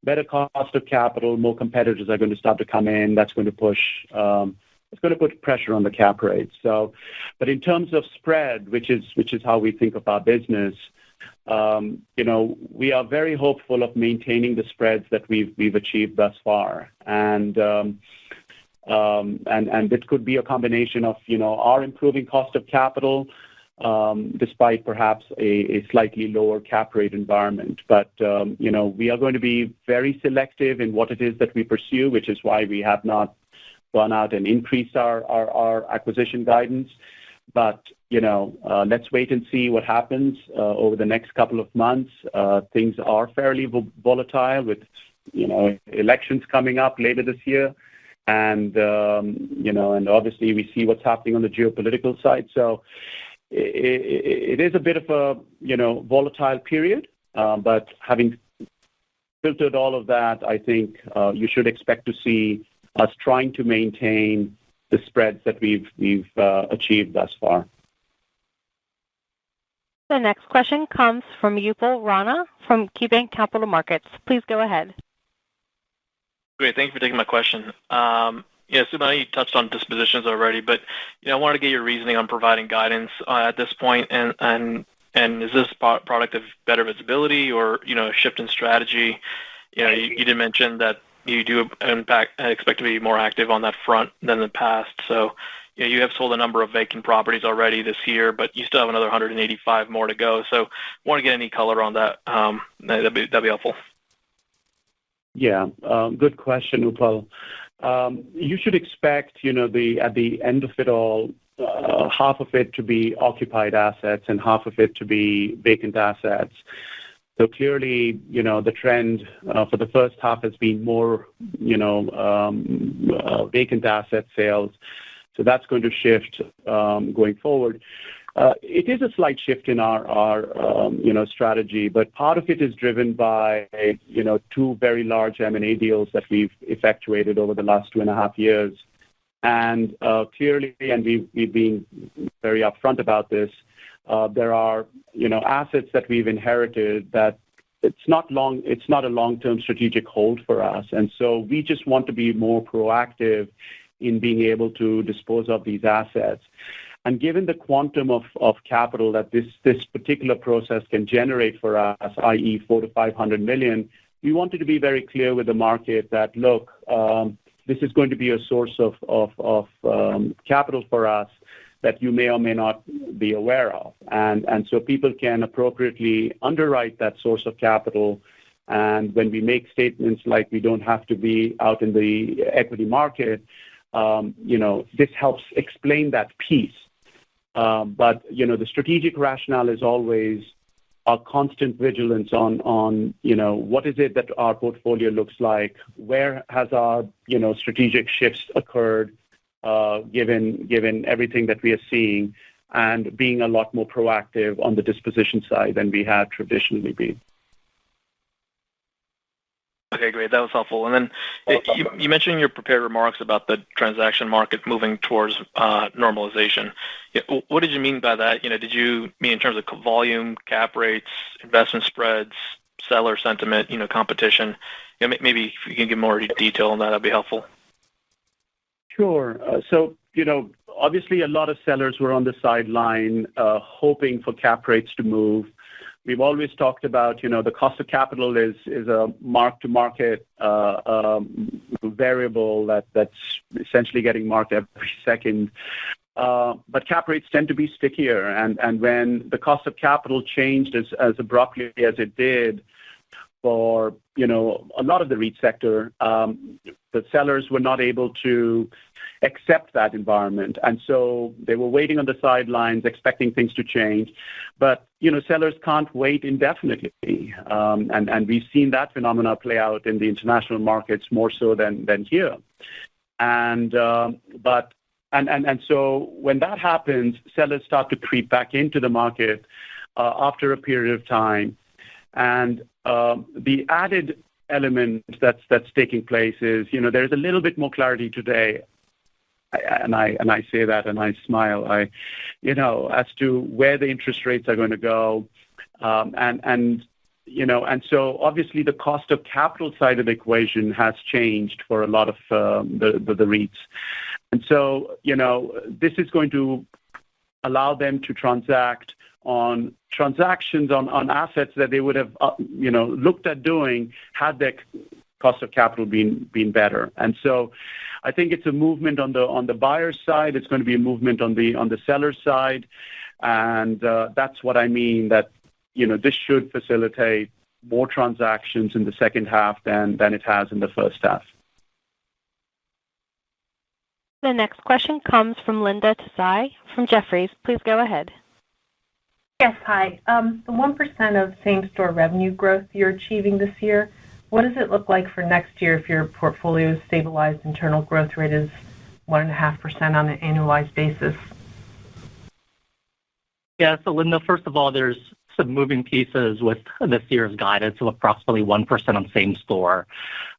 Speaker 3: better cost of capital, more competitors are going to start to come in. That's going to push, it's going to put pressure on the cap rates. So, but in terms of spread, which is how we think of our business, we are very hopeful of maintaining the spreads that we've achieved thus far, and it could be a combination of our improving cost of capital, despite perhaps a slightly lower cap rate environment. But we are going to be very selective in what it is that we pursue, which is why we have not gone out and increased our acquisition guidance. But let's wait and see what happens over the next couple of months. Things are fairly volatile with, elections coming up later this year. And, and obviously we see what's happening on the geopolitical side. So it is a bit of a, volatile period. But having filtered all of that, I think you should expect to see us trying to maintain the spreads that we've achieved thus far.
Speaker 1: The next question comes from Upal Rana from KeyBanc Capital Markets. Please go ahead.
Speaker 11: Great. Thank you for taking my question. Sumit, you touched on dispositions already, but I wanted to get your reasoning on providing guidance at this point, and is this product of better visibility or a shift in strategy? You did mention that you do expect to be more active on that front than in the past. So you have sold a number of vacant properties already this year, but you still have another 185 more to go. So I want to get any color on that. That'd be helpful.
Speaker 3: Yeah, good question, Upal. You should expect, at the end of it all, half of it to be occupied assets and half of it to be vacant assets. So clearly, the trend for the first half has been more, vacant asset sales. So that's going to shift going forward. It is a slight shift in our strategy, but part of it is driven by, two very large M&A deals that we've effectuated over the last 2.5 years. And clearly, and we've been very upfront about this, there are, assets that we've inherited that it's not a long-term strategic hold for us. And so we just want to be more proactive in being able to dispose of these assets. And given the quantum of capital that this particular process can generate for us, i.e. $400 to $500 million, we wanted to be very clear with the market that, look, this is going to be a source of capital for us that you may or may not be aware of. And so people can appropriately underwrite that source of capital. And when we make statements like we don't have to be out in the equity market, this helps explain that piece. But the strategic rationale is always our constant vigilance on what is it that our portfolio looks like, where has our strategic shifts occurred, given everything that we are seeing, and being a lot more proactive on the disposition side than we have traditionally been.
Speaker 11: Okay, great. That was helpful. And then you mentioned in your prepared remarks about the transaction market moving towards normalization. What did you mean by that? Did you mean in terms of volume, cap rates, investment spreads, seller sentiment, competition? Maybe if you can give more detail on that'd be helpful.
Speaker 3: Sure. So, obviously a lot of sellers were on the sideline hoping for cap rates to move. We've always talked about, the cost of capital is a mark-to-market variable that's essentially getting marked every second. But cap rates tend to be stickier. And when the cost of capital changed as abruptly as it did for, a lot of the REIT sector, the sellers were not able to accept that environment. And so they were waiting on the sidelines, expecting things to change. But, sellers can't wait indefinitely. And we've seen that phenomena play out in the international markets more so than here. And so when that happens, sellers start to creep back into the market after a period of time. And the added element that's taking place is, there's a little bit more clarity today. And I say that and I smile, as to where the interest rates are going to go. And so obviously the cost of capital side of the equation has changed for a lot of the REITs. And so, this is going to allow them to transact on transactions on assets that they would have, looked at doing had their cost of capital been better. And so I think it's a movement on the buyer's side. It's going to be a movement on the seller's side. And that's what I mean, that, this should facilitate more transactions in the second half than it has in the first half.
Speaker 1: The next question comes from Linda Tsai from Jefferies. Please go ahead.
Speaker 12: Yes, hi. The 1% of same-store revenue growth you're achieving this year, what does it look like for next year if your portfolio's stabilized internal growth rate is 1.5% on an annualized basis?
Speaker 4: Yeah, so Linda, first of all, there's some moving pieces with this year's guidance of approximately 1% on same store.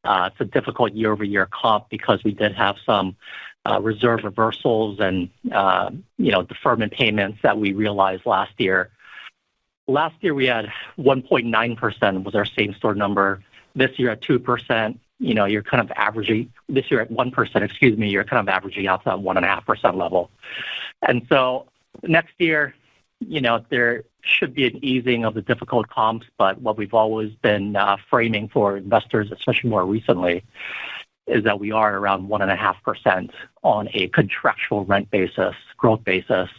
Speaker 4: It's a difficult year-over-year comp because we did have some reserve reversals and deferment payments that we realized last year. Last year we had 1.9% was our same store number. This year at 2%, you're kind of averaging. This year at 1%, you're kind of averaging out to that 1.5% level. And so next year, there should be an easing of the difficult comps, but what we've always been framing for investors, especially more recently, is that we are around 1.5% on a contractual rent basis, growth basis,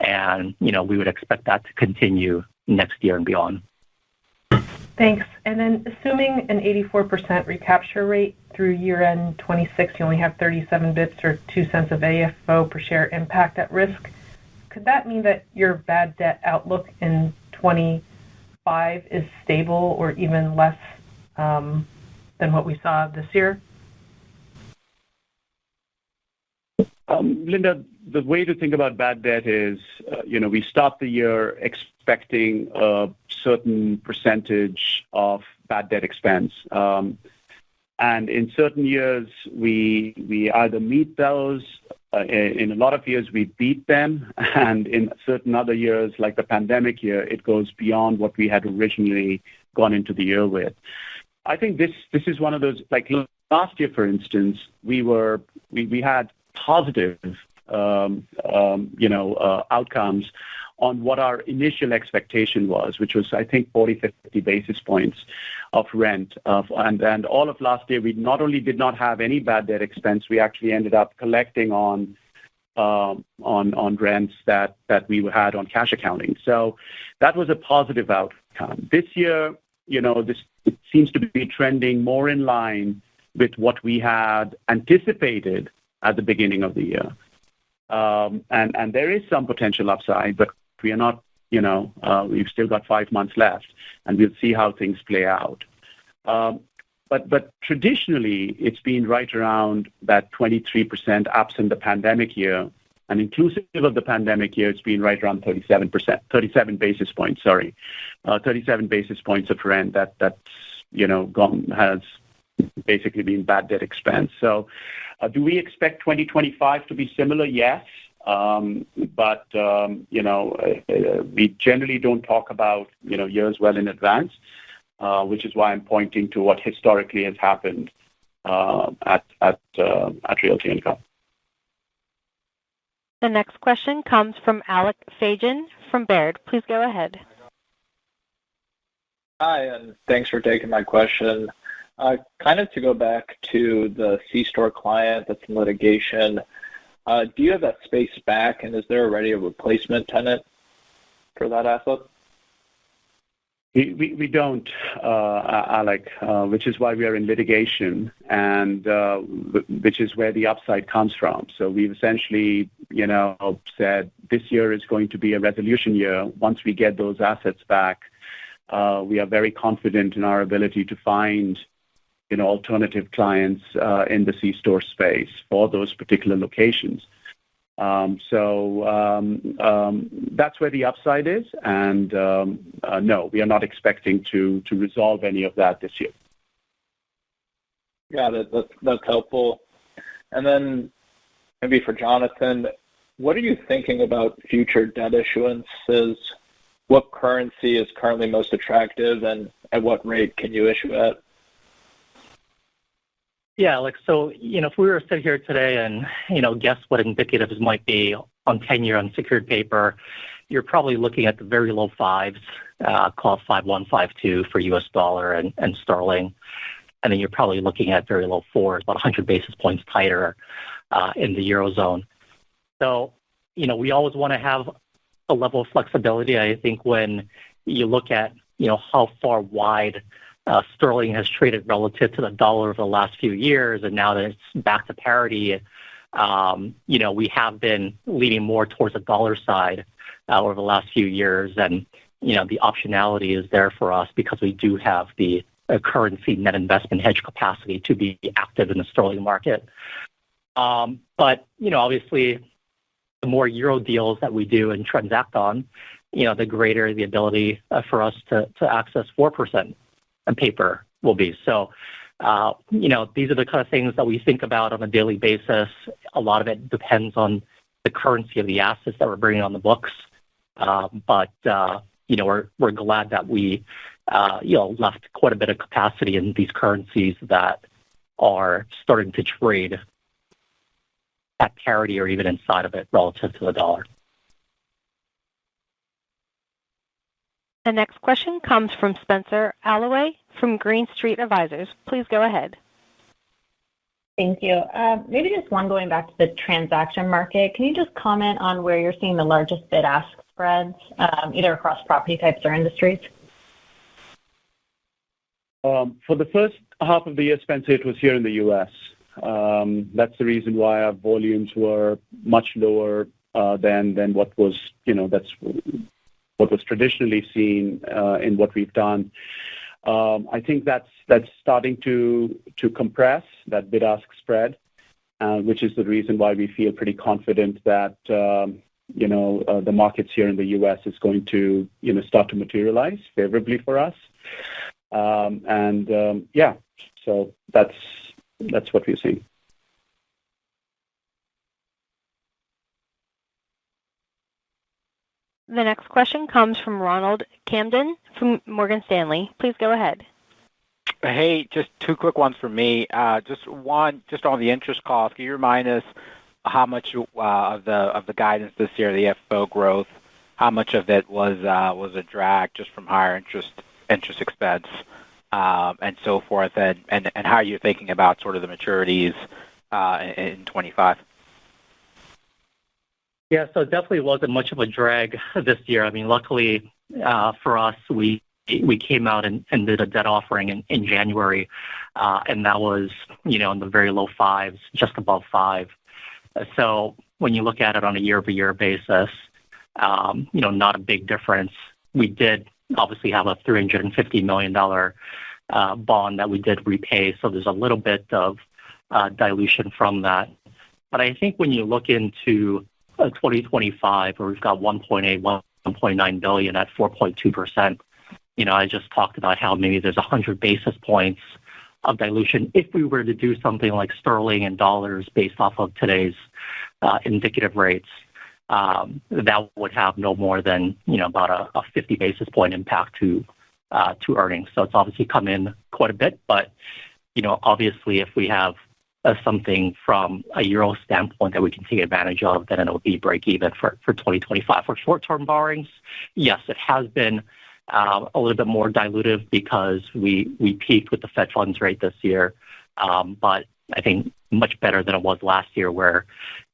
Speaker 4: and we would expect that to continue next year and beyond.
Speaker 12: Thanks. And then assuming an 84% recapture rate through year-end 26, you only have 37 bits or 2 cents of AFFO per share impact at risk. Could that mean that your bad debt outlook in 25 is stable or even less than what we saw this year?
Speaker 3: Linda, the way to think about bad debt is, we start the year expecting a certain percentage of bad debt expense. And in certain years, we either meet those. In a lot of years, we beat them. And in certain other years, like the pandemic year, it goes beyond what we had originally gone into the year with. I think this is one of those, like last year, for instance, we had positive outcomes on what our initial expectation was, which was, I think, 40, 50 basis points of rent. And all of last year, we not only did not have any bad debt expense, we actually ended up collecting on rents that we had on cash accounting. So that was a positive outcome. This year, it seems to be trending more in line with what we had anticipated at the beginning of the year. And there is some potential upside, but we are not, we've still got 5 months left, and we'll see how things play out. But traditionally, it's been right around that 23% absent the pandemic year, and inclusive of the pandemic year, it's been right around 37 basis points, 37 basis points of rent that's has basically been bad debt expense. So do we expect 2025 to be similar? Yes. But we generally don't talk about, years well in advance, which is why I'm pointing to what historically has happened at Realty Income.
Speaker 1: The next question comes from Alec Fajan from Baird. Please go ahead.
Speaker 13: Hi, and thanks for taking my question. Kind of to go back to the C-store client that's in litigation, do you have that space back, and is there already a replacement tenant for that asset?
Speaker 3: We don't, Alec, which is why we are in litigation, and which is where the upside comes from. So we've essentially, said this year is going to be a resolution year. Once we get those assets back, we are very confident in our ability to find, alternative clients in the C-store space for those particular locations. So that's where the upside is, and no, we are not expecting to resolve any of that this year.
Speaker 13: Got it. That's helpful. And then maybe for Jonathan, what are you thinking about future debt issuances? What currency is currently most attractive, and at what rate can you issue at?
Speaker 4: Yeah, Alex. So, if we were to sit here today and, guess what indicatives might be on 10-year unsecured paper, you're probably looking at the very low fives, call it 5.1, 5.2 for U.S. dollar and sterling. And then you're probably looking at very low fours, about 100 basis points tighter in the Eurozone. So, we always want to have a level of flexibility. I think when you look at, how far wide sterling has traded relative to the dollar over the last few years, and now that it's back to parity, we have been leaning more towards the dollar side over the last few years, and the optionality is there for us because we do have the currency net investment hedge capacity to be active in the sterling market. But obviously, the more euro deals that we do and transact on, the greater the ability for us to access 4%. And paper will be. So, these are the kind of things that we think about on a daily basis. A lot of it depends on the currency of the assets that we're bringing on the books. But we're glad that we, left quite a bit of capacity in these currencies that are starting to trade at parity or even inside of it relative to the dollar.
Speaker 1: The next question comes from Spencer Allaway from Green Street Advisors. Please go ahead.
Speaker 14: Thank you. Maybe just one going back to the transaction market. Can you just comment on where you're seeing the largest bid-ask spreads, either across property types or industries?
Speaker 3: For the first half of the year, Spencer, it was here in the U.S. That's the reason why our volumes were much lower than what was, what was traditionally seen in what we've done. I think that's starting to compress that bid-ask spread, which is the reason why we feel pretty confident that the markets here in the U.S. is going to start to materialize favorably for us. So that's what we're seeing.
Speaker 1: The next question comes from Ronald Camden from Morgan Stanley. Please go ahead.
Speaker 15: Hey, just two quick ones for me. Just one, just on the interest cost. Can you remind us how much of the guidance this year, the FFO growth, how much of it was a drag just from higher interest expense and so forth, and how you're thinking about sort of the maturities in 25?
Speaker 4: Yeah, so it definitely wasn't much of a drag this year. I mean, luckily for us, we came out and did a debt offering in January, and that was, in the very low fives, just above 5. So when you look at it on a year-over-year basis, not a big difference. We did obviously have a $350 million bond that we did repay, so there's a little bit of dilution from that. But I think when you look into 2025, where we've got 1.9 billion at 4.2%, I just talked about how maybe there's 100 basis points of dilution if we were to do something like sterling and dollars based off of today's indicative rates. That would have no more than about a 50 basis point impact to earnings. So it's obviously come in quite a bit, but obviously if we have something from a euro standpoint that we can take advantage of, then it'll be break even for 2025. For short-term borrowings, yes, it has been a little bit more dilutive because we peaked with the Fed funds rate this year, but I think much better than it was last year, where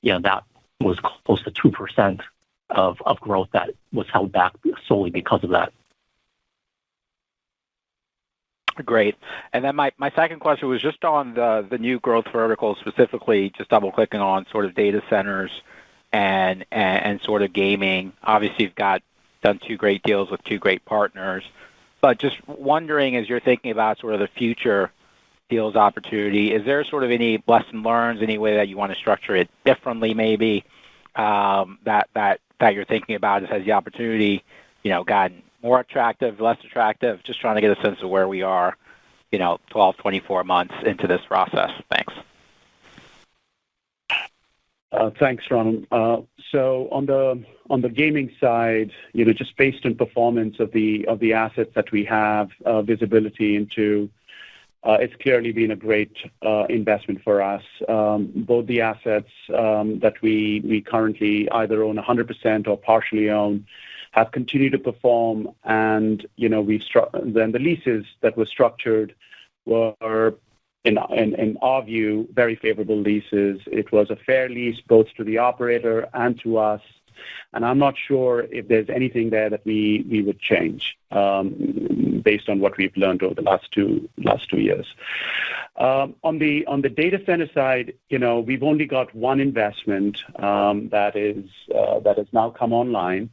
Speaker 4: that was close to 2% of growth that was held back solely because of that.
Speaker 15: Great. And then my second question was just on the new growth verticals, specifically just double-clicking on sort of data centers and sort of gaming. Obviously, you've done 2 great deals with 2 great partners, but just wondering, as you're thinking about sort of the future deals opportunity, is there sort of any lesson learned, any way that you want to structure it differently maybe, that you're thinking about as the opportunity, gotten more attractive, less attractive? Just trying to get a sense of where we are, 12, 24 months into this process. Thanks.
Speaker 3: Thanks, Ronald. So on the gaming side, just based on performance of the assets that we have visibility into, it's clearly been a great investment for us. Both the assets that we currently either own 100% or partially own have continued to perform, and then the leases that were structured were, in our view, very favorable leases. It was a fair lease both to the operator and to us, and I'm not sure if there's anything there that we would change based on what we've learned over the last two years. On the data center side, we've only got one investment that has now come online.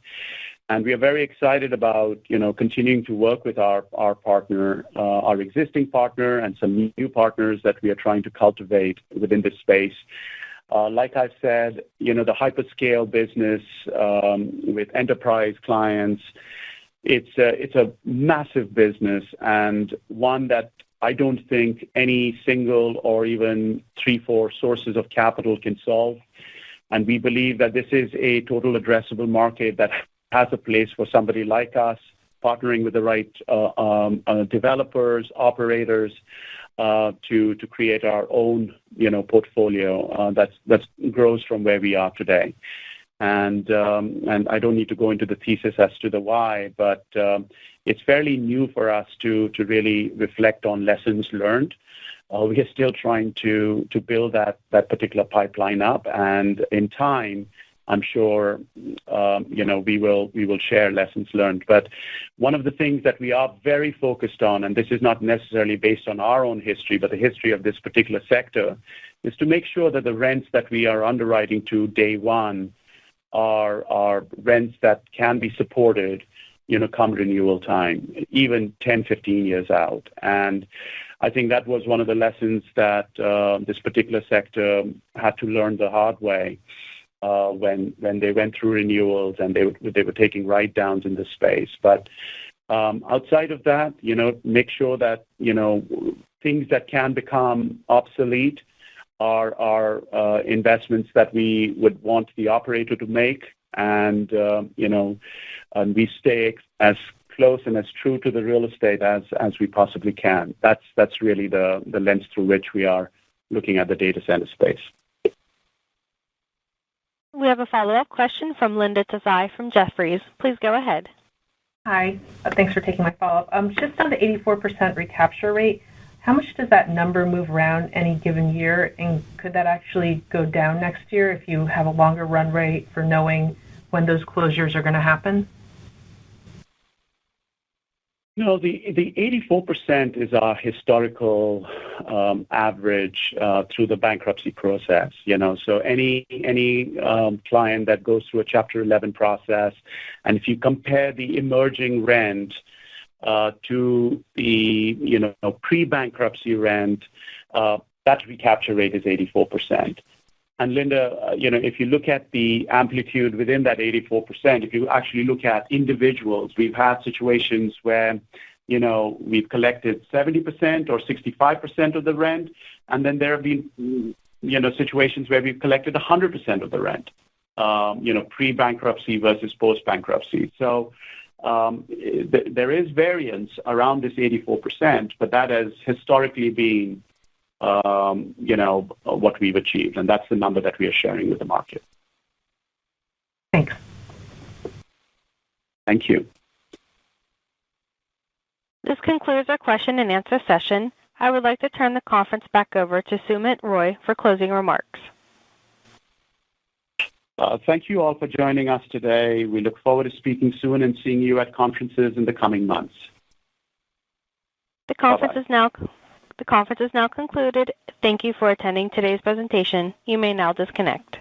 Speaker 3: And we are very excited about, continuing to work with our partner, our existing partner, and some new partners that we are trying to cultivate within this space. Like I've said, the hyperscale business with enterprise clients, it's a massive business, and one that I don't think any single or even 3-4 sources of capital can solve. And we believe that this is a total addressable market that has a place for somebody like us, partnering with the right developers, operators, to create our own, portfolio that grows from where we are today. And I don't need to go into the thesis as to the why, but it's fairly new for us to really reflect on lessons learned. We are still trying to build that particular pipeline up, and in time, I'm sure, we will share lessons learned. But one of the things that we are very focused on, and this is not necessarily based on our own history, but the history of this particular sector, is to make sure that the rents that we are underwriting to day one are rents that can be supported, come renewal time, even 10, 15 years out. And I think that was one of the lessons that this particular sector had to learn the hard way. When they went through renewals and they were taking write-downs in this space. But outside of that, make sure that, things that can become obsolete are investments that we would want the operator to make, and and we stay as close and as true to the real estate as we possibly can. That's really the lens through which we are looking at the data center space.
Speaker 1: We have a follow-up question from Linda Tsai from Jefferies. Please go ahead.
Speaker 12: Hi. Thanks for taking my follow-up. Just on the 84% recapture rate, how much does that number move around any given year, and could that actually go down next year if you have a longer run rate for knowing when those closures are going to happen?
Speaker 3: No, the 84% is our historical average through the bankruptcy process. So any client that goes through a Chapter 11 process, and if you compare the emerging rent to the pre-bankruptcy rent, that recapture rate is 84%. And Linda, if you look at the amplitude within that 84%, if you actually look at individuals, we've had situations where, we've collected 70% or 65% of the rent, and then there have been, situations where we've collected 100% of the rent, pre-bankruptcy versus post-bankruptcy. So there is variance around this 84%, but that has historically been what we've achieved, and that's the number that we are sharing with the market.
Speaker 12: Thanks.
Speaker 3: Thank you.
Speaker 1: This concludes our question and answer session. I would like to turn the conference back over to Sumit Roy for closing remarks.
Speaker 3: Thank you all for joining us today. We look forward to speaking soon and seeing you at conferences in the coming months.
Speaker 1: The conference is now concluded. Thank you for attending today's presentation. You may now disconnect.